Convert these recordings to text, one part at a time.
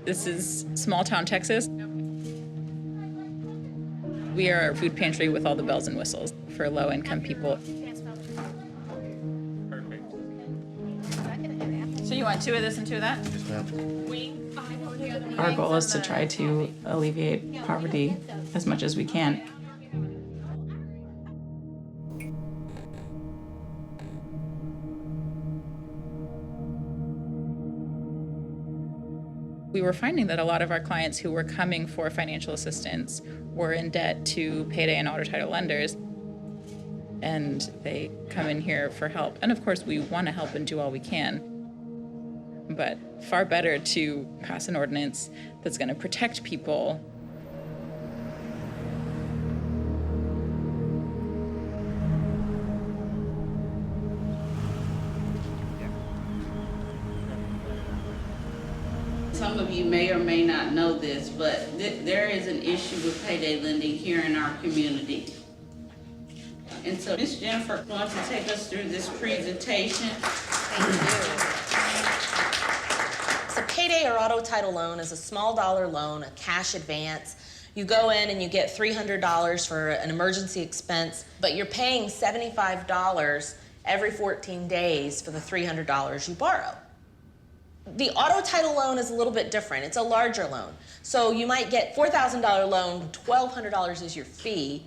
This is small town Texas. We are a food pantry with all the bells and whistles for low-income people. Perfect. So you want 2 of this and 2 of that? Yes, ma'am. Our goal is to try to alleviate poverty as much as we can. We were finding that a lot of our clients who were coming for financial assistance were in debt to payday and auto title lenders, and they come in here for help. And of course, we want to help and do all we can, but far better to pass an ordinance that's going to protect people. Some of you may or may not know this, but there is an issue with payday lending here in our community. And so Ms. Jennifer is going to take us through this presentation. Thank you. So payday or auto title loan is a small dollar loan, a cash advance. You go in and you get $300 for an emergency expense, but you're paying $75 every 14 days for the $300 you borrow. The auto title loan is a little bit different. It's a larger loan. So you might get $4,000 loan, $1,200 is your fee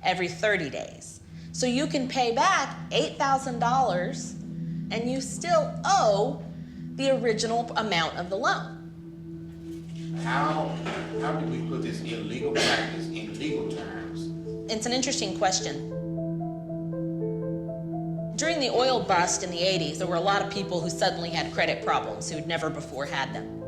every 30 days. So you can pay back $8,000 and you still owe the original amount of the loan. How do we put this illegal practice in legal terms? It's an interesting question. During the oil bust in the 80s, there were a lot of people who suddenly had credit problems who'd never before had them.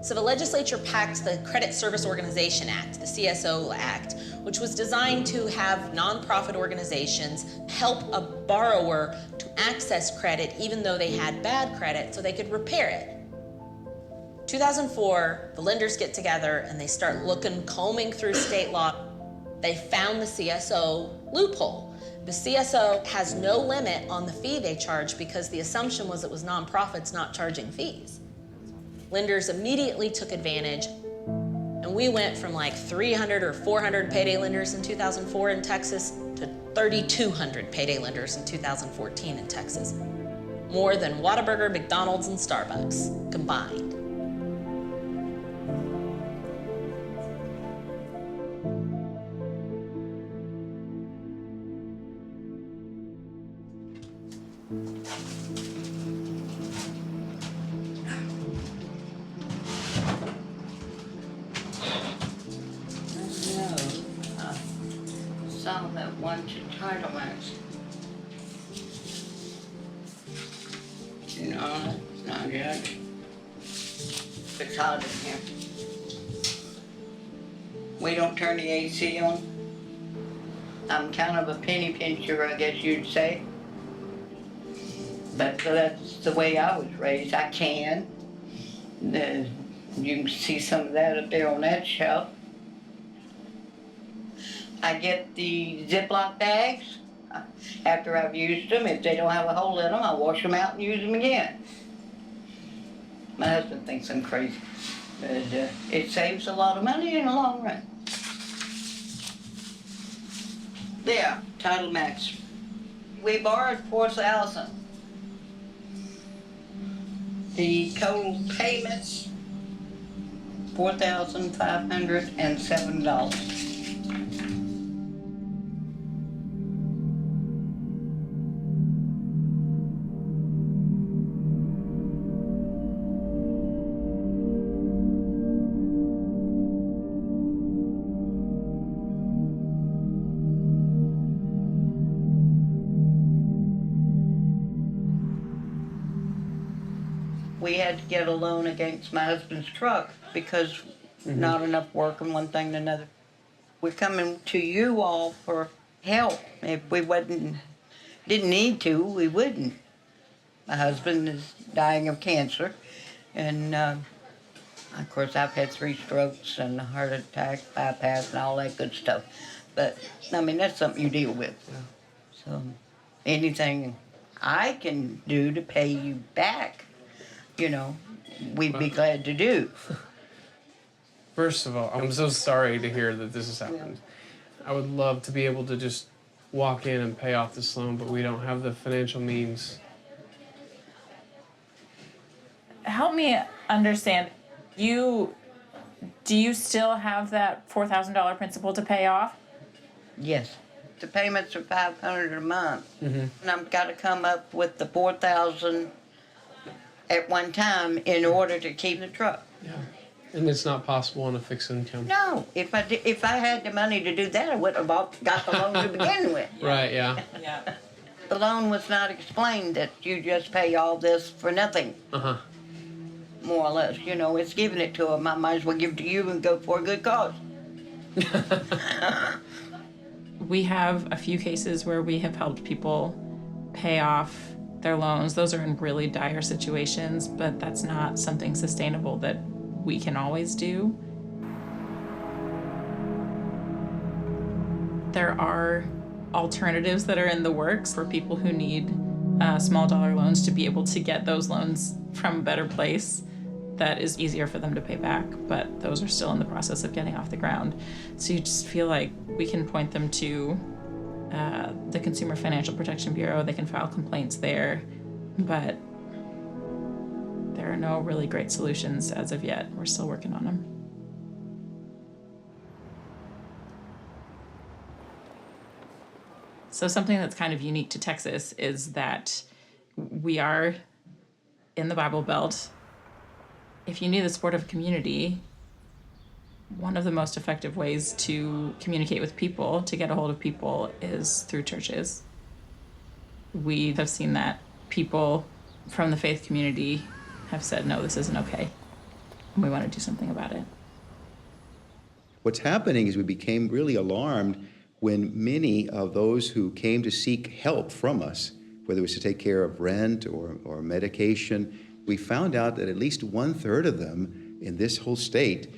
So the legislature passed the Credit Service Organization Act, the CSO Act, which was designed to have nonprofit organizations help a borrower to access credit even though they had bad credit so they could repair it. 2004, the lenders get together and they start combing through state law. They found the CSO loophole. The CSO has no limit on the fee they charge because the assumption was it was nonprofits not charging fees. Lenders immediately took advantage, and we went from like 300 or 400 payday lenders in 2004 in Texas to 3,200 payday lenders in 2014 in Texas. More than Whataburger, McDonald's, and Starbucks combined. Some that want entitlements. No, it's not good. It's hot in here. We don't turn the AC on. I'm kind of a penny pincher, I guess you'd say. But that's the way I was raised. I can. You can see some of that up there on that shelf. I get the Ziploc bags. After I've used them, if they don't have a hole in them, I wash them out and use them again. My husband thinks I'm crazy, but it saves a lot of money in the long run. There, Title Max. We borrowed $4,000. The total payments, $4,507. we had to get a loan against my husband's truck because not enough work and one thing and another. We're coming to you all for help. If we didn't need to, we wouldn't. My husband is dying of cancer, and of course I've had 3 strokes and a heart attack, bypass, and all that good stuff. But I mean, that's something you deal with. So anything I can do to pay you back, we'd be glad to do. First of all, I'm so sorry to hear that this has happened. I would love to be able to just walk in and pay off this loan, but we don't have the financial means. Help me understand. Do you still have that $4,000 principal to pay off? Yes. The payments are $500 a month, and I've got to come up with the $4,000 at one time in order to keep the truck. Yeah. And it's not possible on a fixed income. No, if I had the money to do that, I would have got the loan to begin with. Right, yeah. Yeah. The loan was not explained that you just pay all this for nothing, Uh-huh. more or less. It's giving it to them. I might as well give it to you and go for a good cause. We have a few cases where we have helped people pay off their loans. Those are in really dire situations, but that's not something sustainable that we can always do. There are alternatives that are in the works for people who need small dollar loans to be able to get those loans from a better place that is easier for them to pay back, but those are still in the process of getting off the ground. So you just feel like we can point them to the Consumer Financial Protection Bureau. They can file complaints there, but there are no really great solutions as of yet. We're still working on them. So something that's kind of unique to Texas is that we are in the Bible Belt. If you need the support of a community, one of the most effective ways to communicate with people, to get a hold of people, is through churches. We have seen that people from the faith community have said, no, this isn't okay, and we want to do something about it. What's happening is we became really alarmed when many of those who came to seek help from us, whether it was to take care of rent or medication, we found out that at least 1/3 of them in this whole state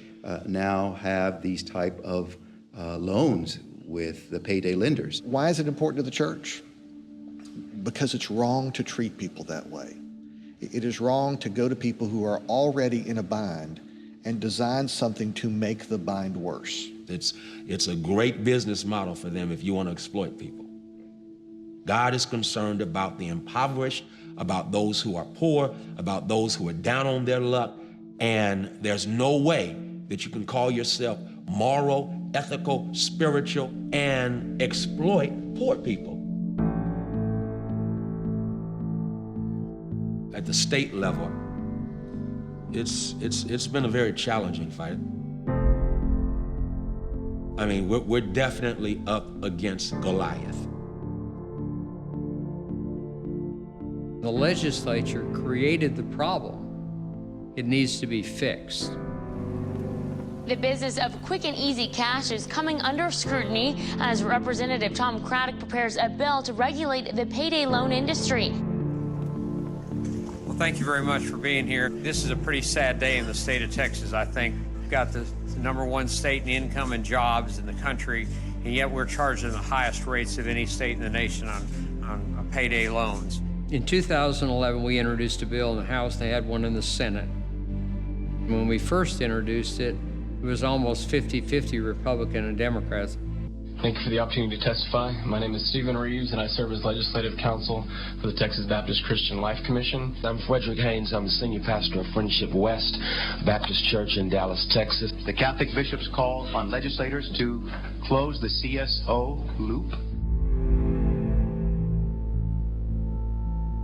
now have these type of loans with the payday lenders. Why is it important to the church? Because it's wrong to treat people that way. It is wrong to go to people who are already in a bind and design something to make the bind worse. It's a great business model for them if you want to exploit people. God is concerned about the impoverished, about those who are poor, about those who are down on their luck, and there's no way that you can call yourself moral, ethical, spiritual, and exploit poor people. At the state level, it's been a very challenging fight. I mean, we're definitely up against Goliath. The legislature created the problem. It needs to be fixed. The business of quick and easy cash is coming under scrutiny as Representative Tom Craddock prepares a bill to regulate the payday loan industry. Well, thank you very much for being here. This is a pretty sad day in the state of Texas, I think. We've got the #1 state in income and jobs in the country, and yet we're charging the highest rates of any state in the nation on payday loans. In 2011, we introduced a bill in the House. They had one in the Senate. When we first introduced it, it was almost 50-50 Republican and Democrats. Thank you for the opportunity to testify. My name is Stephen Reeves, and I serve as Legislative Counsel for the Texas Baptist Christian Life Commission. I'm Frederick Haynes. I'm the Senior Pastor of Friendship West Baptist Church in Dallas, Texas. The Catholic bishops call on legislators to close the CSO loop.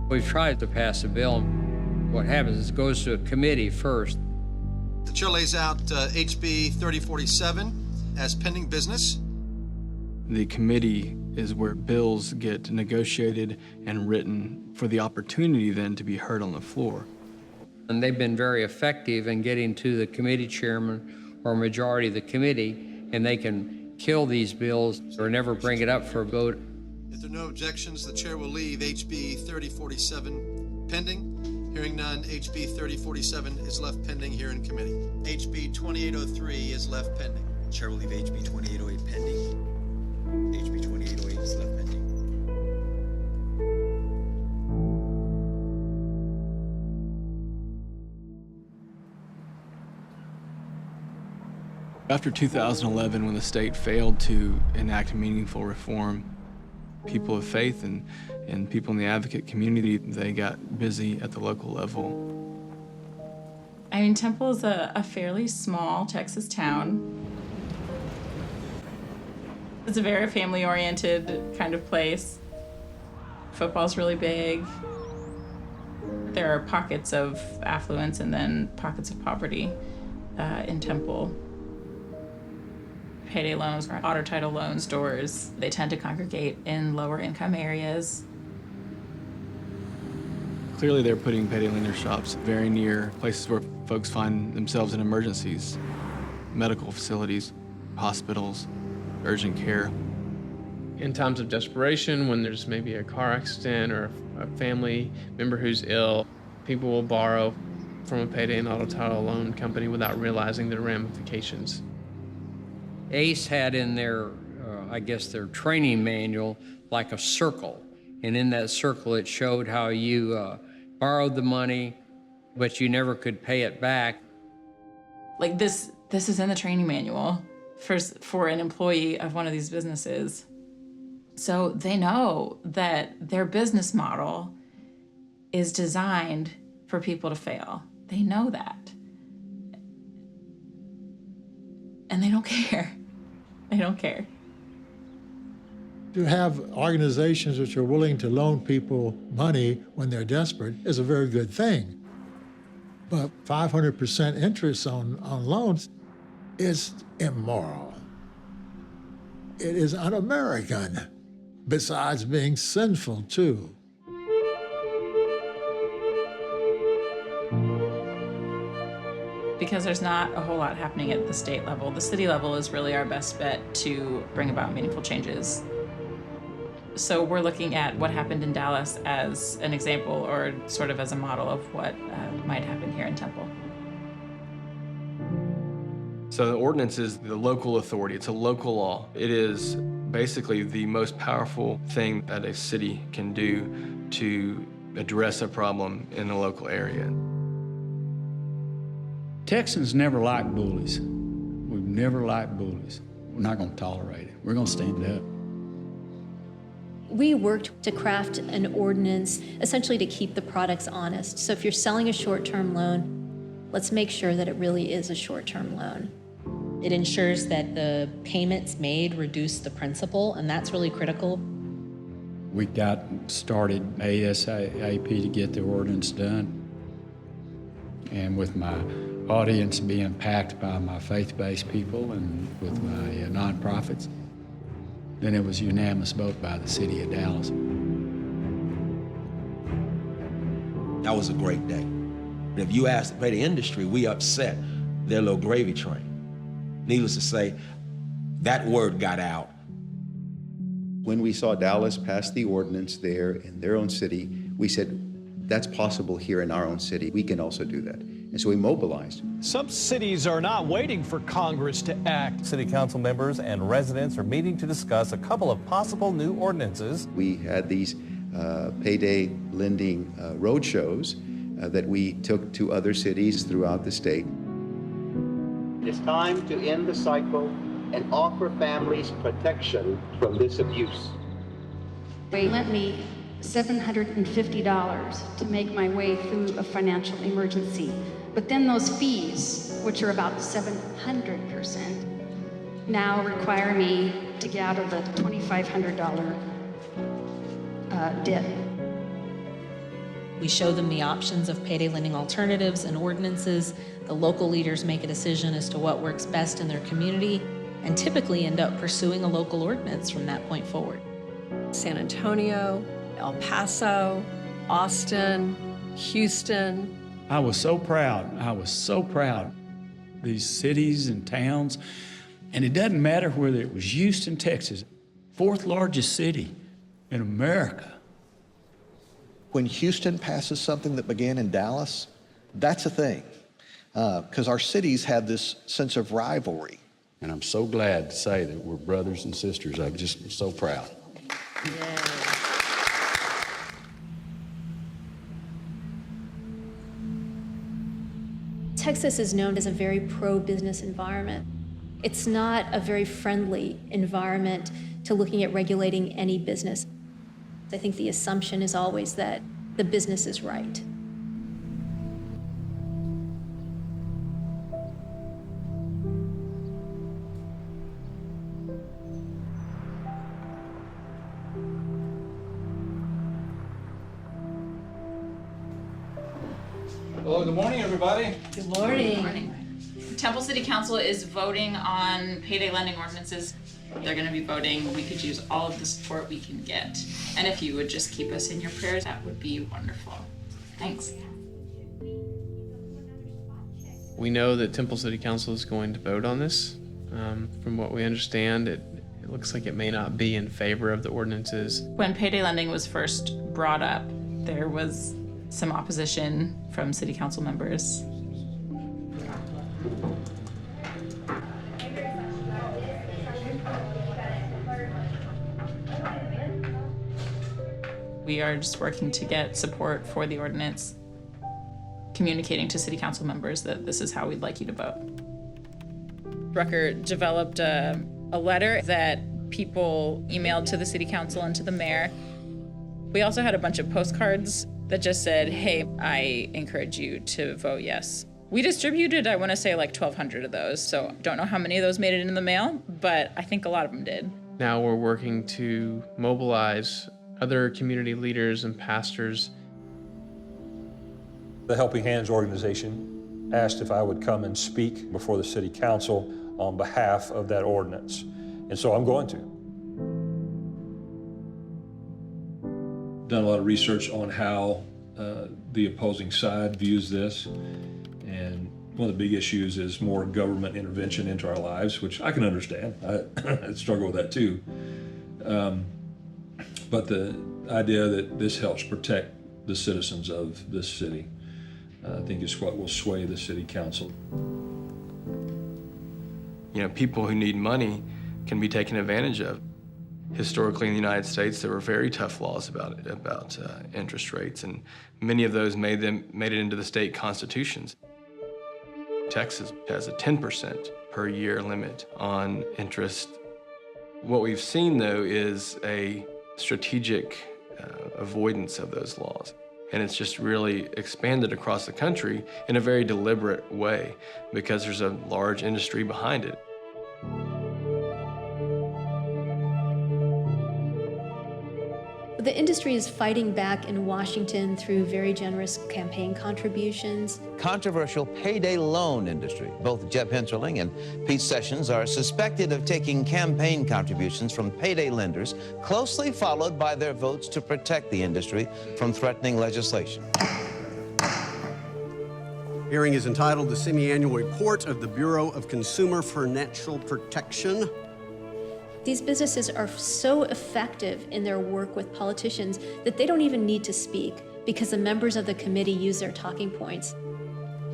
We've tried to pass a bill. What happens is it goes to a committee first. The chair lays out HB 3047 as pending business. The committee is where bills get negotiated and written for the opportunity then to be heard on the floor. And they've been very effective in getting to the committee chairman or majority of the committee, and they can kill these bills or never bring it up for a vote. If there are no objections, the chair will leave HB 3047 pending. Hearing none, HB 3047 is left pending here in committee. HB 2803 is left pending. Chair will leave HB 2808 pending. HB 2808 is left pending. After 2011, when the state failed to enact meaningful reform, people of faith and people in the advocate community, they got busy at the local level. I mean, Temple is a fairly small Texas town. It's a very family-oriented kind of place. Football's really big. There are pockets of affluence and then pockets of poverty in Temple. Payday loans, auto title loan stores, they tend to congregate in lower income areas. Clearly, they're putting payday lender shops very near places where folks find themselves in emergencies, medical facilities, hospitals, urgent care. In times of desperation, when there's maybe a car accident or a family member who's ill, people will borrow from a payday and auto title loan company without realizing the ramifications. ACE had in their, I guess, their training manual, like a circle. And in that circle, it showed how you borrowed the money, but you never could pay it back. Like this is in the training manual for an employee of one of these businesses. So they know that their business model is designed for people to fail. They know that. And they don't care. They don't care. To have organizations which are willing to loan people money when they're desperate is a very good thing. But 500% interest on loans is immoral. It is un-American, besides being sinful too. Because there's not a whole lot happening at the state level, the city level is really our best bet to bring about meaningful changes. So we're looking at what happened in Dallas as an example or sort of as a model of what might happen here in Temple. So the ordinance is the local authority. It's a local law. It is basically the most powerful thing that a city can do to address a problem in a local area. Texans never liked bullies. We've never liked bullies. We're not going to tolerate it. We're going to stand up. We worked to craft an ordinance essentially to keep the products honest. So if you're selling a short-term loan, let's make sure that it really is a short-term loan. It ensures that the payments made reduce the principal, and that's really critical. We got started ASAP to get the ordinance done. And with my audience being packed by my faith-based people and with my nonprofits, then it was unanimous vote by the city of Dallas. That was a great day. But if you ask the payday industry, we upset their little gravy train. Needless to say, that word got out. When we saw Dallas pass the ordinance there in their own city, we said, that's possible here in our own city. We can also do that. And so we mobilized. Some cities are not waiting for Congress to act. City council members and residents are meeting to discuss a couple of possible new ordinances. We had these payday lending roadshows that we took to other cities throughout the state. It's time to end the cycle and offer families protection from this abuse. They lent me $750 to make my way through a financial emergency. But then those fees, which are about 700%, now require me to get out of the $2,500 debt. We show them the options of payday lending alternatives and ordinances. The local leaders make a decision as to what works best in their community and typically end up pursuing a local ordinance from that point forward. San Antonio, El Paso, Austin, Houston, I was so proud. I was so proud. These cities and towns, and it doesn't matter whether it was Houston, Texas, 4th largest city in America. When Houston passes something that began in Dallas, that's a thing, because our cities have this sense of rivalry. And I'm so glad to say that we're brothers and sisters. I'm just so proud. Texas is known as a very pro-business environment. It's not a very friendly environment to looking at regulating any business. I think the assumption is always that the business is right. Hello, good morning, everybody. Good morning. Temple City Council is voting on payday lending ordinances. They're going to be voting. We could use all of the support we can get. And if you would just keep us in your prayers, that would be wonderful. Thanks. We know that Temple City Council is going to vote on this. From what we understand, it looks like it may not be in favor of the ordinances. When payday lending was first brought up, there was some opposition from city council members. We are just working to get support for the ordinance, communicating to city council members that this is how we'd like you to vote. Rucker developed a letter that people emailed to the city council and to the mayor. We also had a bunch of postcards that just said, hey, I encourage you to vote yes. We distributed, I want to say, like 1,200 of those, so don't know how many of those made it in the mail, but I think a lot of them did. Now we're working to mobilize other community leaders and pastors. The Helping Hands organization asked if I would come and speak before the city council on behalf of that ordinance, and so I'm going to. Done a lot of research on how the opposing side views this, and one of the big issues is more government intervention into our lives, which I can understand. I struggle with that too. But the idea that this helps protect the citizens of this city, I think is what will sway the city council. You know, people who need money can be taken advantage of. Historically in the United States, there were very tough laws about interest rates, and many of those made it into the state constitutions. Texas has a 10% per year limit on interest. What we've seen, though, is a strategic avoidance of those laws. And it's just really expanded across the country in a very deliberate way because there's a large industry behind it. The industry is fighting back in Washington through very generous campaign contributions. Controversial payday loan industry. Both Jeb Hensarling and Pete Sessions are suspected of taking campaign contributions from payday lenders, closely followed by their votes to protect the industry from threatening legislation. Hearing is entitled The Semi-Annual Report of the Bureau of Consumer Financial Protection. These businesses are so effective in their work with politicians that they don't even need to speak because the members of the committee use their talking points.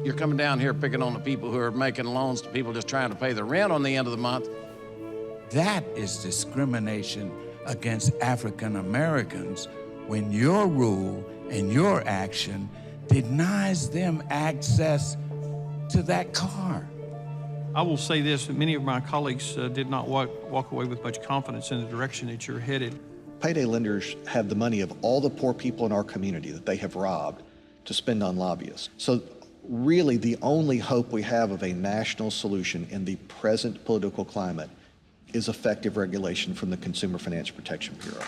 You're coming down here picking on the people who are making loans to people just trying to pay the rent on the end of the month. That is discrimination against African Americans when your rule and your action denies them access to that car. I will say this, that many of my colleagues did not walk away with much confidence in the direction that you're headed. Payday lenders have the money of all the poor people in our community that they have robbed to spend on lobbyists. So really the only hope we have of a national solution in the present political climate is effective regulation from the Consumer Financial Protection Bureau.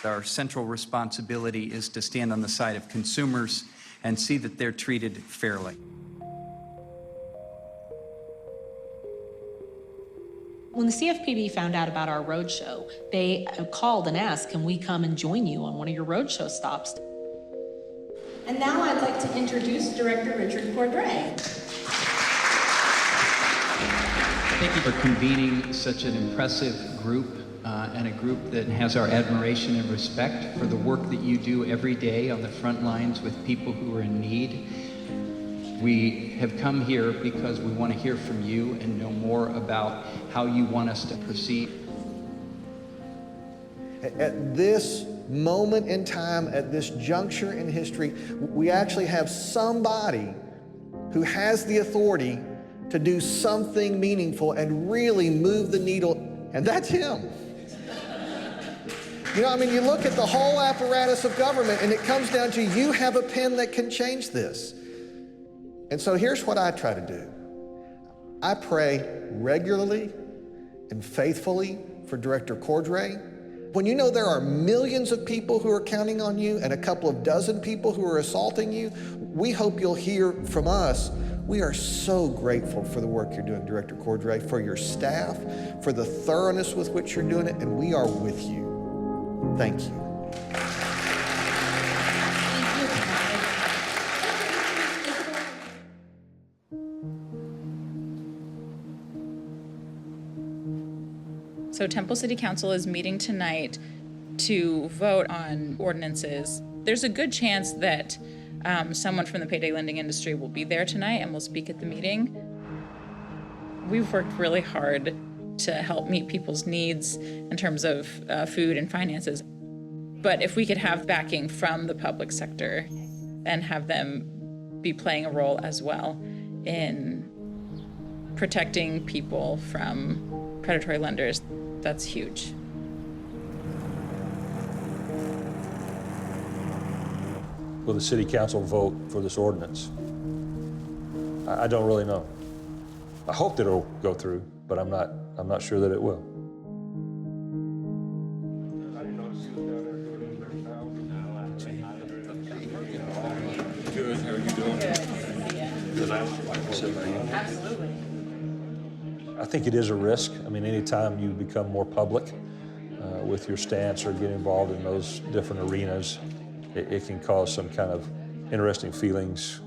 Our central responsibility is to stand on the side of consumers and see that they're treated fairly. When the CFPB found out about our roadshow, they called and asked, can we come and join you on one of your roadshow stops? And now I'd like to introduce Director Richard Cordray. Thank you for convening such an impressive group and a group that has our admiration and respect for the work that you do every day on the front lines with people who are in need. We have come here because we want to hear from you and know more about how you want us to proceed. At this moment in time, at this juncture in history, we actually have somebody who has the authority to do something meaningful and really move the needle, and that's him. You know, I mean, you look at the whole apparatus of government and it comes down to you have a pen that can change this. And so here's what I try to do. I pray regularly and faithfully for Director Cordray. When you know there are millions of people who are counting on you and a couple of dozen people who are assaulting you, we hope you'll hear from us. We are so grateful for the work you're doing, Director Cordray, for your staff, for the thoroughness with which you're doing it, and we are with you. Thank you. So Temple City Council is meeting tonight to vote on ordinances. There's a good chance that someone from the payday lending industry will be there tonight and will speak at the meeting. We've worked really hard to help meet people's needs in terms of food and finances. But if we could have backing from the public sector and have them be playing a role as well in protecting people from predatory lenders, that's huge. Will the city council vote for this ordinance? I don't really know. I hope that it'll go through, but I'm not sure that it will. Good, how are you doing? Good. Absolutely. I think it is a risk. I mean, anytime you become more public with your stance or get involved in those different arenas, it can cause some kind of interesting feelings.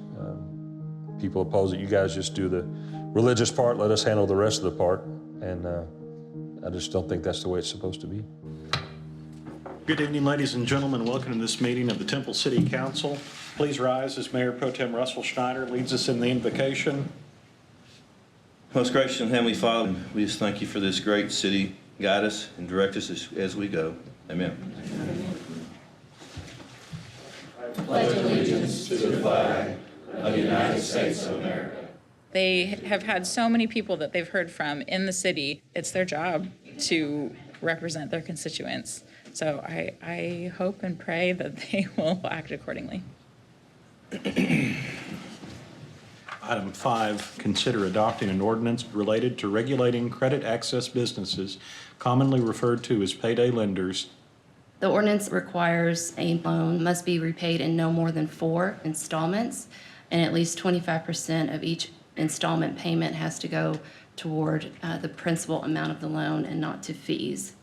People oppose it. You guys just do the religious part, let us handle the rest of the part. And I just don't think that's the way it's supposed to be. Good evening, ladies and gentlemen. Welcome to this meeting of the Temple City Council. Please rise as Mayor Pro Tem Russell Schneider leads us in the invocation. Most gracious and Heavenly Father, we just thank you for this great city. Guide us and direct us as we go. Amen. I pledge allegiance to the flag of the United States of America. They have had so many people that they've heard from in the city. It's their job to represent their constituents. So I hope and pray that they will act accordingly. Item 5, consider adopting an ordinance related to regulating credit access businesses, commonly referred to as payday lenders. The ordinance requires a loan must be repaid in no more than 4 installments, and at least 25% of each installment payment has to go toward the principal amount of the loan and not to fees.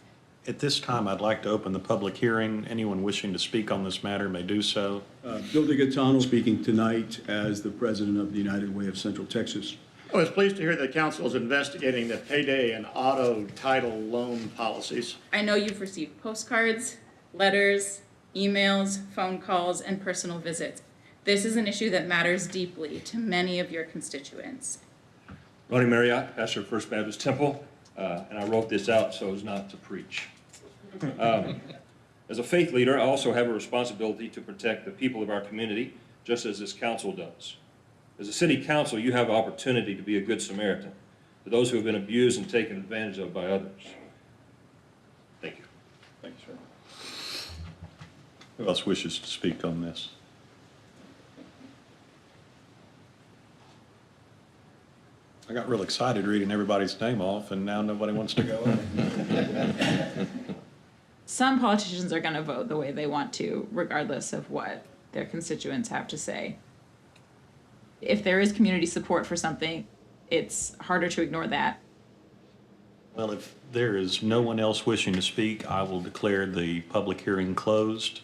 At this time, I'd like to open the public hearing. Anyone wishing to speak on this matter may do so. Bill DiGaetano speaking tonight as the president of the United Way of Central Texas. I was pleased to hear that council is investigating the payday and auto title loan policies. I know you've received postcards, letters, emails, phone calls, and personal visits. This is an issue that matters deeply to many of your constituents. Ronnie Marriott, pastor of First Baptist Temple, and I wrote this out so as not to preach. As a faith leader, I also have a responsibility to protect the people of our community, just as this council does. As a city council, you have an opportunity to be a good Samaritan to those who have been abused and taken advantage of by others. Thank you. Thank you, sir. Who else wishes to speak on this? I got real excited reading everybody's name off, and now nobody wants to go. Some politicians are going to vote the way they want to, regardless of what their constituents have to say. If there is community support for something, it's harder to ignore that. Well, if there is no one else wishing to speak, I will declare the public hearing closed.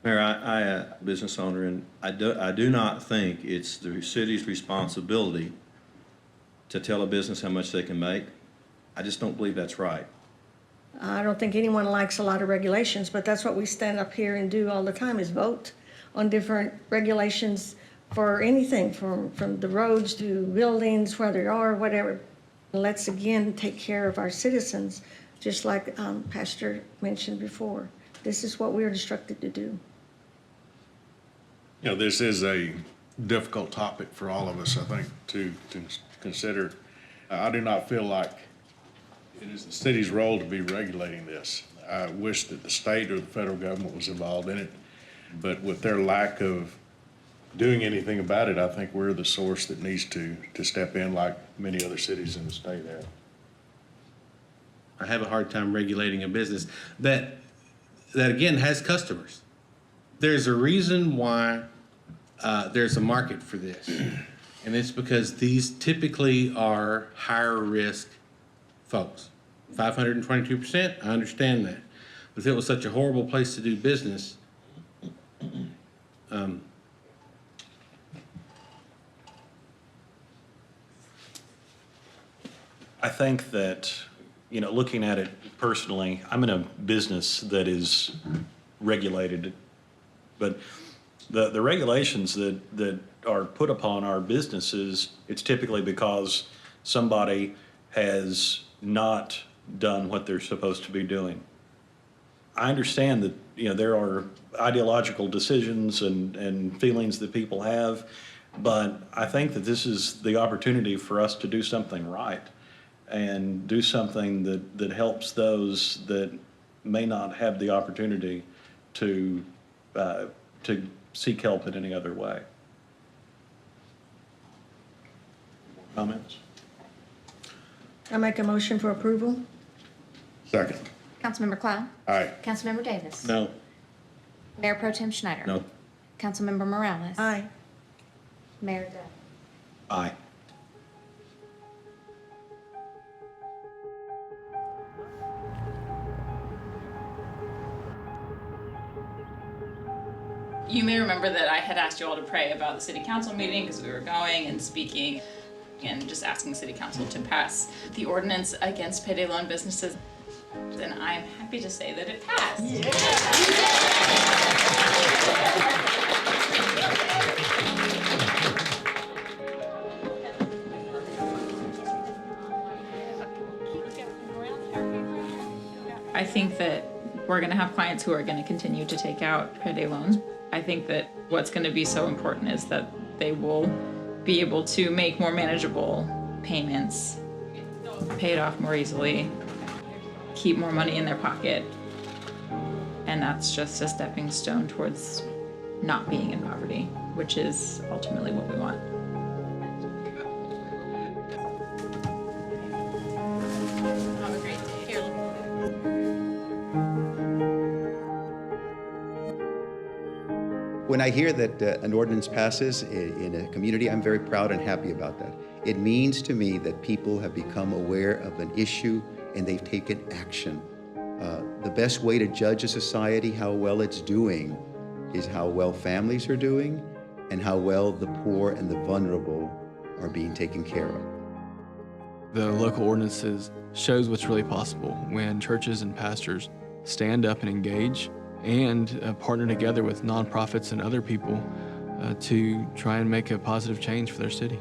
Mayor, I a business owner, and I do not think it's the city's responsibility to tell a business how much they can make. I just don't believe that's right. I don't think anyone likes a lot of regulations, but that's what we stand up here and do all the time, is vote on different regulations for anything, from the roads to buildings, where they are, whatever. Let's again take care of our citizens, just like Pastor mentioned before. This is what we are instructed to do. You know, this is a difficult topic for all of us, I think, to consider. I do not feel like it is the city's role to be regulating this. I wish that the state or the federal government was involved in it, but with their lack of doing anything about it, I think we're the source that needs to step in, like many other cities in the state have. I have a hard time regulating a business that again has customers. There's a reason why there's a market for this, and it's because these typically are higher risk folks. 522%, I understand that. But if it was such a horrible place to do business, I think that, you know, looking at it personally, I'm in a business that is regulated, but the regulations that are put upon our businesses, it's typically because somebody has not done what they're supposed to be doing. I understand that, you know, there are ideological decisions and feelings that people have, but I think that this is the opportunity for us to do something right and do something that helps those that may not have the opportunity to seek help in any other way. Comments? I make a motion for approval. Second. Councilmember Cloud? Aye. Councilmember Davis? No. Mayor Pro Tem Schneider? No. Councilmember Morales? Aye. Mayor Dunn? Aye. You may remember that I had asked you all to pray about the city council meeting because we were going and speaking and just asking the city council to pass the ordinance against payday loan businesses. And I'm happy to say that it passed. I think that we're going to have clients who are going to continue to take out payday loans. I think that what's going to be so important is that they will be able to make more manageable payments, pay it off more easily, keep more money in their pocket. And that's just a stepping stone towards not being in poverty, which is ultimately what we want. Have a great day. Here. When I hear that an ordinance passes in a community, I'm very proud and happy about that. It means to me that people have become aware of an issue and they've taken action. The best way to judge a society, how well it's doing, is how well families are doing and how well the poor and the vulnerable are being taken care of. The local ordinances shows what's really possible when churches and pastors stand up and engage and partner together with nonprofits and other people to try and make a positive change for their city.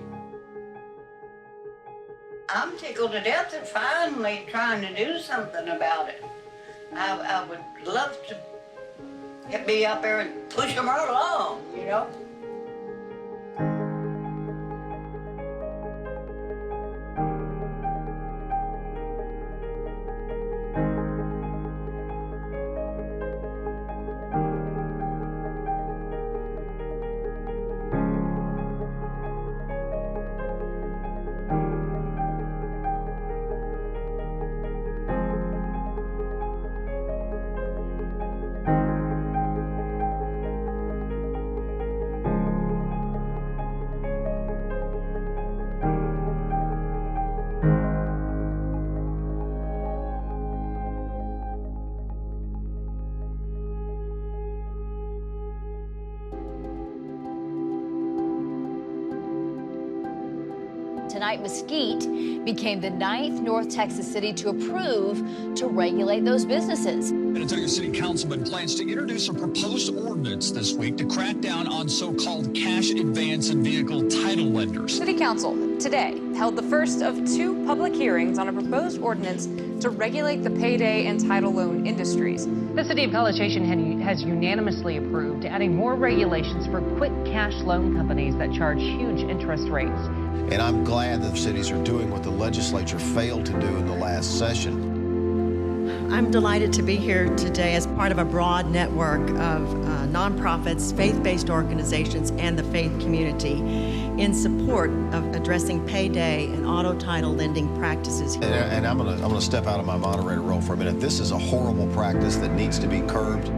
I'm tickled to death at finally trying to do something about it. I would love to be up there and push them right along, you know? Tonight, Mesquite became the 9th North Texas city to approve to regulate those businesses. Minnetonka City Councilman plans to introduce a proposed ordinance this week to crack down on so-called cash advance and vehicle title lenders. City Council today held the first of 2 public hearings on a proposed ordinance to regulate the payday and title loan industries. The City of College Station has unanimously approved adding more regulations for quick cash loan companies that charge huge interest rates. And I'm glad that cities are doing what the legislature failed to do in the last session. I'm delighted to be here today as part of a broad network of nonprofits, faith-based organizations, and the faith community in support of addressing payday and auto title lending practices. And I'm gonna step out of my moderator role for a minute. This is a horrible practice that needs to be curbed.